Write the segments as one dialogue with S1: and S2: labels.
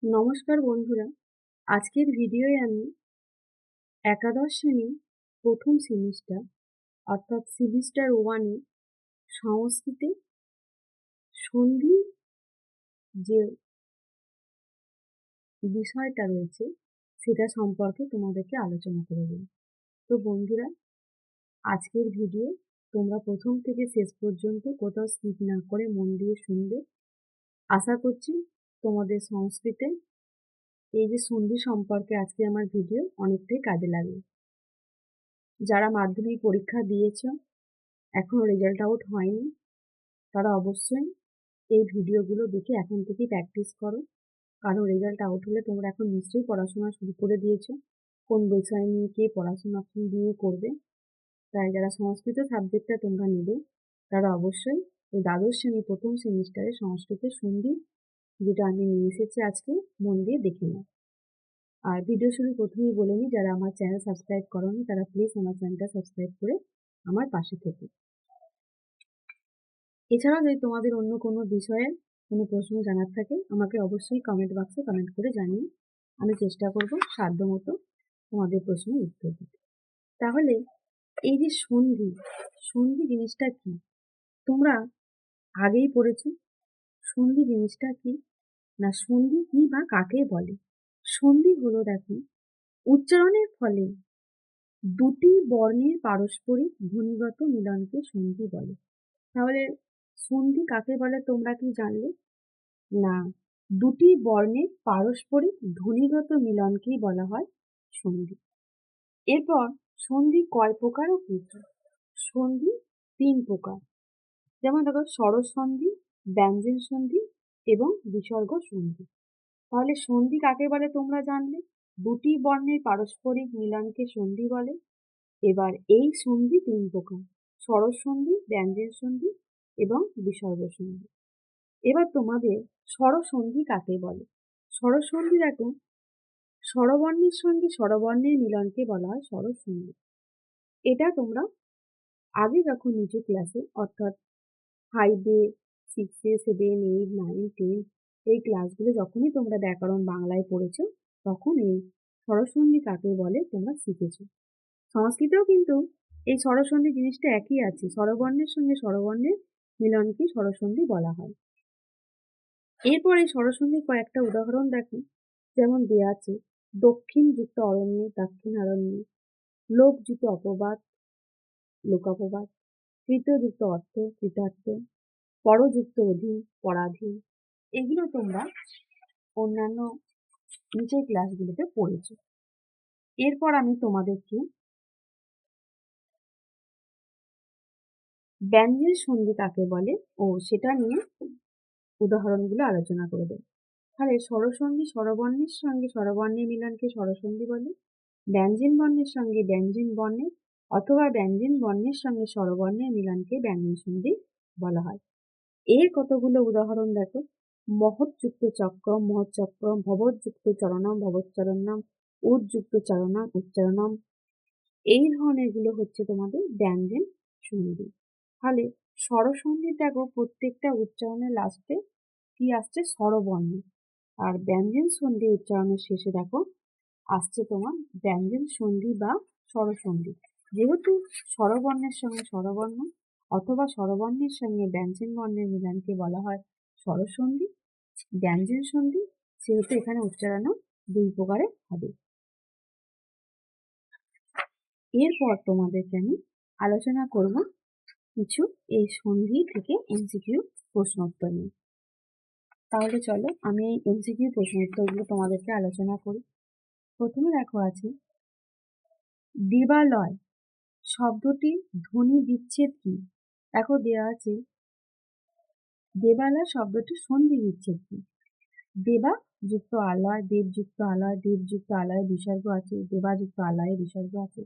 S1: নমস্কার বন্ধুরা, আজকের ভিডিওয়ে আমি একাদশ শ্রেণী প্রথম সেমিস্টার অর্থাৎ সেমিস্টার 1 এ সংস্কৃতে সন্ধি যে বিষয়টা রয়েছে সেটা সম্পর্কে তোমাদেরকে আলোচনা করে দেব। তো বন্ধুরা, আজকের ভিডিও তোমরা প্রথম থেকে শেষ পর্যন্ত কোথাও স্কিপ না করে মন দিয়ে শুনবে। আশা করছি তোমাদের সংস্কৃতে এই যে সন্ধি সম্পর্কে আজকে আমার ভিডিও অনেকটাই কাজে লাগবে। যারা মাধ্যমিক পরীক্ষা দিয়েছ, এখনো রেজাল্ট আউট হয়নি, তারা অবশ্যই এই ভিডিওগুলো দেখে এখন থেকে প্র্যাকটিস করো। কারণ রেজাল্ট আউট হলে তোমরা এখন নিশ্চয়ই পড়াশোনা শুরু করে দিয়েছো, কোন বিষয় নিয়ে কে পড়াশোনা কি নিয়ে করবে। তাই যারা সংস্কৃত সাবজেক্টটা তোমরা নেবে তারা অবশ্যই এই দ্বাদশ শ্রেণী প্রথম সেমিস্টারে সংস্কৃতের সন্ধি যেটা আমি নিয়ে এসেছি আজকে মন দিয়ে দেখে নাও। আর ভিডিও শুরু প্রথমেই বলে নিই, যারা আমার চ্যানেল সাবস্ক্রাইব করোনি তারা প্লিজ আমার চ্যানেলটা সাবস্ক্রাইব করে আমার পাশে থেকো। এছাড়াও যদি তোমাদের অন্য কোনো বিষয়ে কোনো প্রশ্ন জানার থাকে আমাকে অবশ্যই কমেন্ট বক্সে কমেন্ট করে জানিয়ে আমি চেষ্টা করব সাধ্যমতো তোমাদের প্রশ্নের উত্তর দিতে। তাহলে এই যে সন্ধি, সন্ধি জিনিসটা কি তোমরা আগেই পড়েছো। সন্ধি জিনিসটা কি না, সন্ধি কি বা কাকে বলে? সন্ধি হলো, দেখো, উচ্চারণের ফলে দুটি বর্ণের পারস্পরিক ধ্বনিগত মিলনকে সন্ধি বলে। তাহলে সন্ধি কাকে বলে তোমরা কি জানলে? না, দুটি বর্ণের পারস্পরিক ধ্বনিগত মিলনকেই বলা হয় সন্ধি। এরপর সন্ধি কয় প্রকার ও কি কি? সন্ধি 3 প্রকার। যেমন দেখো, স্বর সন্ধি, ব্যঞ্জন সন্ধি এবং বিসর্গ সন্ধি। তাহলে সন্ধি কাকে বলে তোমরা জানলে, দুটি বর্ণের পারস্পরিক মিলনকে সন্ধি বলে। এবার এই সন্ধি 3 প্রকার: স্বর সন্ধি, ব্যঞ্জন সন্ধি এবং বিসর্গ সন্ধি। এবার তোমাদের স্বরসন্ধি কাকে বলে? স্বরসন্ধি, দেখো, স্বরবর্ণের সঙ্গে স্বরবর্ণের মিলনকে বলা হয় স্বরসন্ধি। এটা তোমরা আগে যখন নিচু ক্লাসে অর্থাৎ 5-এ, 6-এ, 7, 8, 9, 10 এই ক্লাসগুলো যখনই তোমরা ব্যাকরণ বাংলায় পড়েছো তখন এই স্বরসন্ধি কাকে বলে তোমরা শিখেছো। সংস্কৃতেও কিন্তু এই স্বরসন্ধি জিনিসটা একই আছে, স্বরবর্ণের সঙ্গে স্বরবর্ণের মিলনকে স্বরসন্ধি বলা হয়। এরপরে স্বরসন্ধির কয়েকটা উদাহরণ দেখো, যেমন দেয়া আছে: দক্ষিণ যুক্ত অরণ্যে, দাক্ষিণারণ্যে; লোকযুক্ত অপবাদ, লোকাপবাদ; কৃতযুক্ত অর্থ, কৃতার্থ; পরযুক্ত অধীন, পরাধীন। এগুলো তোমরা অন্যান্য নিচের ক্লাসগুলোতে পড়েছো। এরপর আমি তোমাদেরকে ব্যঞ্জন সন্ধি কাকে বলে সেটা নিয়ে উদাহরণগুলো আলোচনা করে দেব। তাহলে স্বরসন্ধি স্বরবর্ণের সঙ্গে স্বরবর্ণের মিলনকে স্বরসন্ধি বলে। ব্যঞ্জন বর্ণের সঙ্গে ব্যঞ্জন বর্ণের অথবা ব্যঞ্জন বর্ণের সঙ্গে স্বরবর্ণের মিলনকে ব্যঞ্জন সন্ধি বলা হয়। এর কতগুলো উদাহরণ দেখো: মহৎযুক্ত চক্র, মহৎচক্র; ভবৎযুক্ত চরণম, ভবচ্চরণম; উজ্যুক্ত চরণম, উচ্চারণম। এই ধরনের গুলো হচ্ছে তোমাদের ব্যঞ্জন সন্ধি। তাহলে স্বরসন্ধি দেখো, প্রত্যেকটা উচ্চারণের লাস্টে কি আসছে? স্বরবর্ণ। আর ব্যঞ্জন সন্ধি উচ্চারণের শেষে দেখো আসছে তোমার ব্যঞ্জন সন্ধি বা স্বরসন্ধি। যেহেতু স্বরবর্ণের সঙ্গে স্বরবর্ণ অথবা স্বরবর্ণের সঙ্গে ব্যঞ্জন বর্ণের মিলনকে বলা হয় স্বরসন্ধি, ব্যঞ্জন সন্ধি, সেহেতু এখানে উচ্চারণও 2 প্রকারের হবে। এরপর তোমাদেরকে আমি আলোচনা করব কিছু এই সন্ধি থেকে এমসিকিউ প্রশ্ন উত্তর নিয়ে। তাহলে চলো আমি এই এমসিকিউ প্রশ্ন উত্তরগুলো তোমাদেরকে আলোচনা করি। প্রথমে দেখো আছে, দেবালয় শব্দটি ধ্বনি বিচ্ছেদ কি? দেখো দেয়া আছে, দেবালয় শব্দটি সন্ধি বিচ্ছেদ কি? দেবা যুক্ত আলয়, দেব যুক্ত আলয়, দেব যুক্ত আলয়ে বিসর্গ আছে, দেবা যুক্ত আলয়ে বিসর্গ আছে।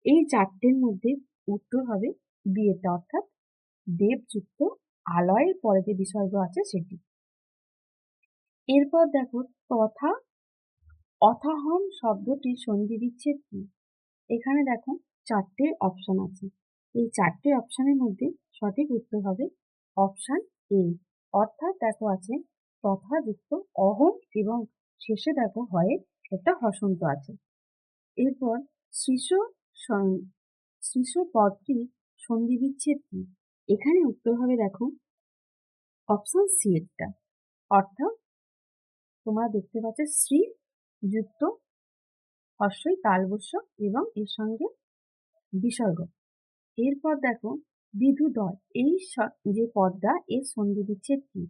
S1: এই চারটের মধ্যে উত্তর হবে বিয়েটা, অর্থাৎ দেব যুক্ত আলয়ের পরে যে বিসর্গ আছে সেটি। এরপর দেখো, তথা অথাহম শব্দটির সন্ধি বিচ্ছেদ কি? এখানে দেখো 4টে অপশন আছে। এই 4টে অপশনের মধ্যে সঠিক উত্তর হবে অপশন এ, অর্থাৎ দেখো আছে তথা যুক্ত অহম এবং শেষে দেখো হয়ে একটা হসন্ত আছে। এরপর শ্রীশ পদটি সন্ধি বিচ্ছেদ কি? এখানে উত্তর হবে দেখো অপশন সি এরটা, অর্থাৎ তোমরা দেখতে পাচ্ছ শ্রী যুক্ত হর্ষই তালবস্য এবং এর সঙ্গে বিসর্গ। এরপর দেখো বিধুদয়, এই যে পদটা এর সন্ধি বিচ্ছেদ কি?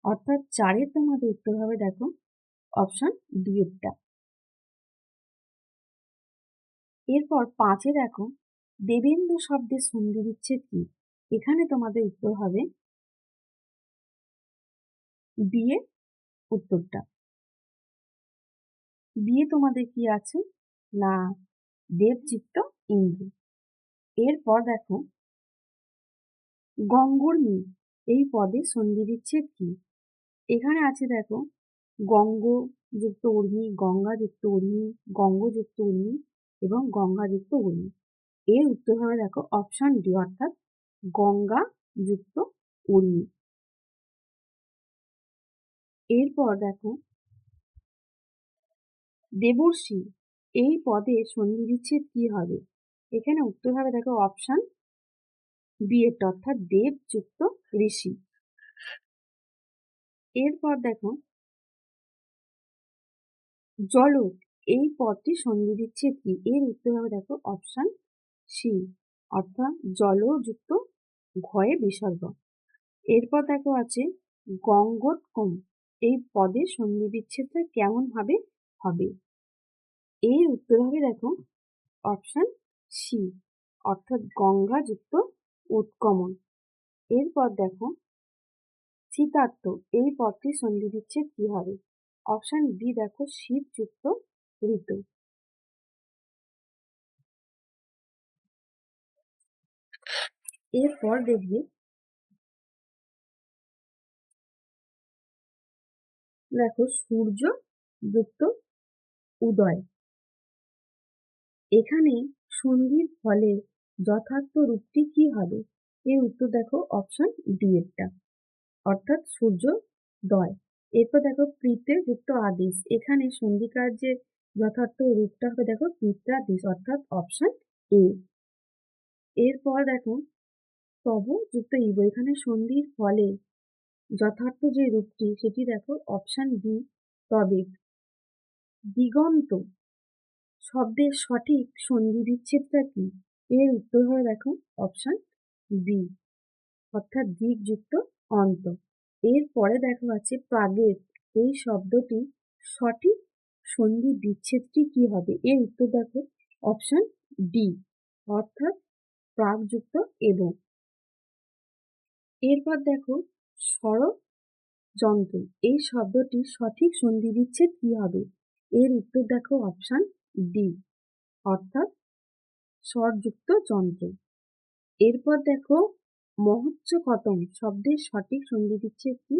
S1: অর্থাৎ 4 তোমাদের উত্তর হবে দেখো অপশন ডি এরটা। এরপর 5 দেখো দেবেন্দু শব্দের সন্ধি বিচ্ছেদ কি? এখানে তোমাদের উত্তর হবে বি এর উত্তরটা। বিয়ে তোমাদের কি আছে না দেবচিত্ত ইন্দ্র। এরপর দেখো গঙ্গর্মী, এই পদে সন্ধি বিচ্ছেদ কি? এখানে আছে দেখো গঙ্গ যুক্ত উর্মি, গঙ্গা যুক্ত উর্মি, গঙ্গ যুক্ত উর্মি এবং গঙ্গা যুক্ত উর্মি। এর উত্তর হবে দেখো অপশন ডি, অর্থাৎ গঙ্গা যুক্ত উর্মি। এরপর দেখো দেবর্ষি, এই পদে সন্ধি বিচ্ছেদ কি হবে? এখানে উত্তর হবে দেখো অপশন বি এরটা, অর্থাৎ দেব যুক্ত ঋষি। এরপর দেখো জলদ, এই পদটি সন্ধি বিচ্ছেদ কি? এর উত্তর হবে দেখো অপশন সি, অর্থাৎ জলযুক্ত ঘয়ে বিসর্গ। এরপর দেখো আছে গঙ্গোৎকম, এই পদে সন্ধি বিচ্ছেদটা কেমন ভাবে হবে? এর উত্তর হবে দেখো অপশন সি, অর্থাৎ গঙ্গা যুক্ত উৎকমন। এরপর দেখো শীতার্থ, এই পদটি সন্ধি বিচ্ছেদ কি হবে? অপশন বি দেখো শীত যুক্ত ঋতু। এরপর দেখবে দেখো সূর্য যুক্ত উদয়, এখানে সন্ধির ফলে যথার্থ রূপটি কি হবে? এর উত্তর দেখো অপশন ডি এরটা, অর্থাৎ সূর্যোদয়। এরপর দেখো প্রীতে যুক্ত আদেশ, এখানে সন্ধি কার্যের যথার্থ রূপটা হবে দেখো পিত্রাদেশ, অর্থাৎ অপশন এ। এরপর দেখো তব যুক্ত ইব, এখানে সন্ধির ফলে যথার্থ যে রূপটি সেটি দেখো অপশন বি তবে। দিগন্ত শব্দের সঠিক সন্ধি বিচ্ছেদটা কি? এর উত্তর হবে দেখো অপশন বি, অর্থাৎ দিক যুক্ত অন্ত। এরপরে দেখো আছে প্রাগের, এই শব্দটি সঠিক সন্ধি বিচ্ছেদটি কি হবে? এর উত্তর দেখো অপশন ডি, অর্থাৎ প্রাগ যুক্ত এবং। এরপর দেখো ষড়যন্ত্র, এই শব্দটি সঠিক সন্ধি বিচ্ছেদ কি হবে? এর উত্তর দেখো অপশন ডি, অর্থাৎ স্বরযুক্ত যন্ত্র। এরপর দেখো মহোচ্চকতম শব্দের সঠিক সন্ধি বিচ্ছেদ কি?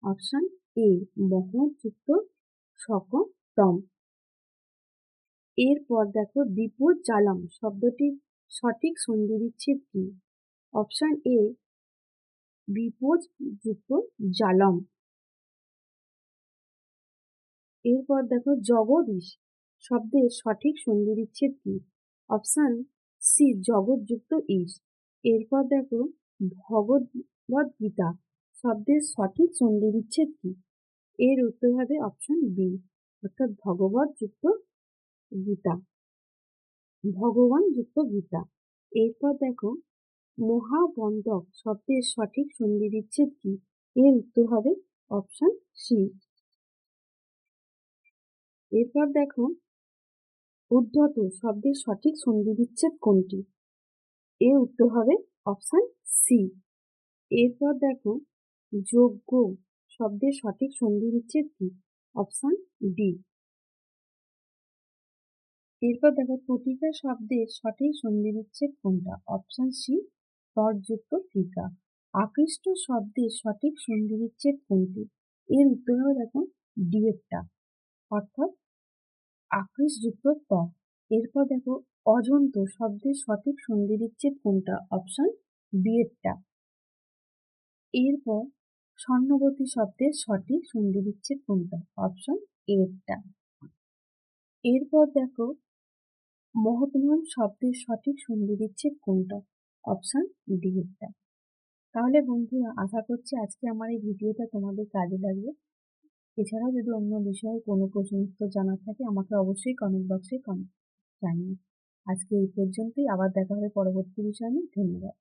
S1: অপশন এ মহৎ যুক্ত সকতম। এরপর দেখো বিপদ জালম শব্দটির সঠিক সন্ধি বিচ্ছেদ কি? অপশন এ বিপদ যুক্ত জালম। এরপর দেখো জগদীশ শব্দের সঠিক সন্ধি বিচ্ছেদ কি? অপশন সি জগৎ যুক্ত ঈশ। এরপর দেখো ভগবদ গীতা শব্দের সঠিক সন্ধি বিচ্ছেদ কি? এর উত্তর হবে অপশন বি, অর্থাৎ ভগবত যুক্ত গীতা, ভগবান যুক্ত গীতা। এরপর দেখো মহাবন্তক শব্দের সঠিক সন্ধি বিচ্ছেদ কি? এর উত্তর হবে অপশন সি। এরপর দেখো উদ্ধত শব্দের সঠিক সন্ধি বিচ্ছেদ কোনটি? এর উত্তর হবে অপশন সি। এরপর দেখো যোগ্য শব্দের সঠিক সন্ধি বিচ্ছেদ কি? Option D. এরপর দেখো প্রতিকা শব্দের সঠিক সন্ধি বিচ্ছেদ কোনটা? অপশন সি তর্যুক্ত টিকা। আকৃষ্ট শব্দের সঠিক সন্ধি বিচ্ছেদ কোনটি? এর উত্তর হবে দেখো ডি এরটা, অর্থাৎ আকৃষ্টযুক্ত ত। এরপর দেখো অজন্ত শব্দের সঠিক সন্ধি বিচ্ছেদ কোনটা? অপশন বি এরটা। এরপর স্বর্ণবতী শব্দের সঠিক সন্ধি বিচ্ছেদ কোনটা? অপশন এরটা। এরপর দেখো মহৎমান শব্দের সঠিক সন্ধিবিচ্ছেদ কোনটা? অপশন ডি এরটা। তাহলে বন্ধুরা আশা করছি আজকে আমার এই ভিডিওটা তোমাদের কাজে লাগবে। এছাড়াও যদি অন্য বিষয়ে কোনো প্রশ্ন উত্তর জানার থাকে আমাকে অবশ্যই কমেন্ট বক্সে জানিও। আজকে এই পর্যন্তই, আবার দেখা হবে পরবর্তী বিষয় নিয়ে। ধন্যবাদ।